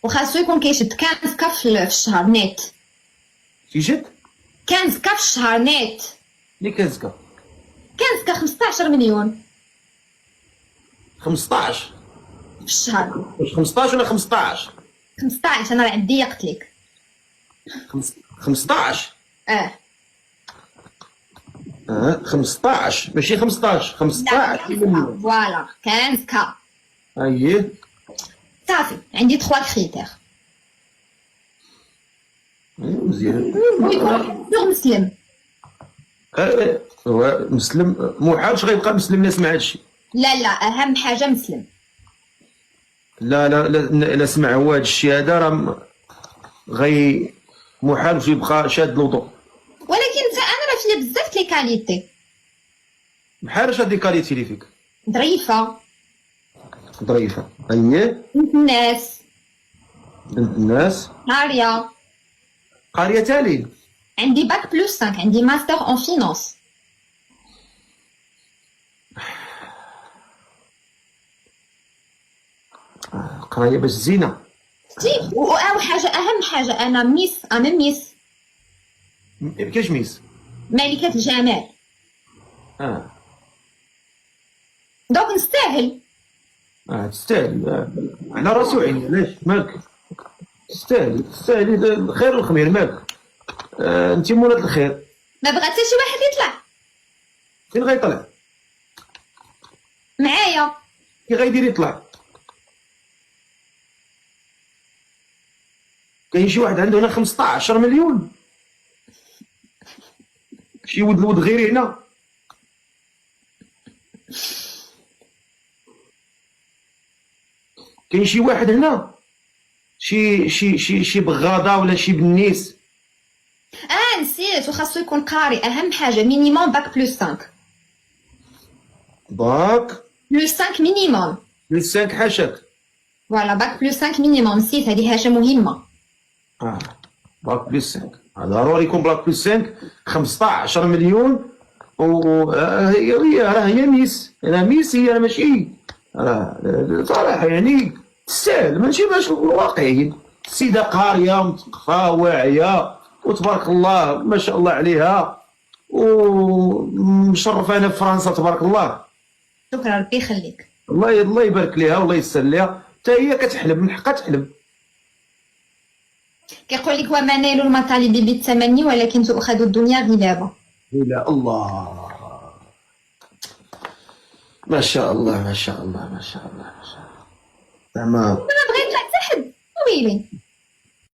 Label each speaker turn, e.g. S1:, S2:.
S1: وخاصو يكون كيشد 15 كا في الشهر نت.
S2: كيشد
S1: 15 كا في الشهر نت.
S2: اللي كنزكا
S1: 15 كا 15 مليون
S2: 15
S1: في الشهر.
S2: واش 15 ولا 15؟
S1: 15 انا راه ضيقت لك.
S2: 15
S1: اه
S2: 15 ماشي 15 15 مليون.
S1: فوالا 15 كا.
S2: اييه
S1: صافي عندي 3 كريتير.
S2: مزيان.
S1: ويكون دور مسلم.
S2: هو مسلم محالش غيبقى مسلم لا سمع هادشي.
S1: لا اهم حاجه مسلم.
S2: لا سمع هو هاد الشيء هذا راه غي محال باش يبقى شاد الوضوء.
S1: ولكن انا راه فيا بزاف لي كاليتي.
S2: بحال اش هاد لي كاليتي اللي فيك؟
S1: ظريفه،
S2: ظريفه. اييه
S1: بنت الناس،
S2: بنت الناس،
S1: قاريه،
S2: قاريه تالي.
S1: عندي باك بلس 5، عندي ماستر اون فينانس.
S2: قرايه باش زينه.
S1: او حاجه اهم حاجه انا ميس
S2: كاش ميس
S1: ملكه الجمال. دونك نستاهل.
S2: تستاهل. على راسي وعيني. علاش مالك؟ تستاهل الخير والخمير مالك. انت مولات الخير.
S1: ما بغات حتى شي واحد يطلع
S2: فين غيطلع؟
S1: معايا.
S2: كي غيدير يطلع؟ كاين شي واحد عنده هنا 15 مليون، شي ولد غيري هنا. كاين شي واحد هنا، شي بغاضه ولا شي بنيس.
S1: نسيت، وخاصو يكون قاري اهم حاجه مينيموم باك بلس 5.
S2: باك
S1: بلس 5 مينيموم.
S2: بلس 5 حاشاك.
S1: فوالا باك بلس 5 مينيموم. نسيت، هذه حاجه مهمه.
S2: باك بلس 5 ضروري يكون باك بلس 5. 15 مليون هي ميس. انا ميس هي، انا ماشي صراحه يعني تستاهل. ماشي باش واقعيين. السيده قاريه مثقفه واعيه وتبارك الله ما شاء الله عليها، ومشرفه انا في فرنسا تبارك الله.
S1: شكرا، ربي يخليك.
S2: الله يبارك ليها والله يسر ليها. حتى هي كتحلم، من حقها تحلم.
S1: كيقول لك وما نيل المطالب بالتمني ولكن تؤخذ الدنيا غلابه.
S2: لا الله، ما شاء الله ما شاء الله ما شاء الله ما شاء الله. تمام.
S1: ما بغيت لا حتى حد ويلي.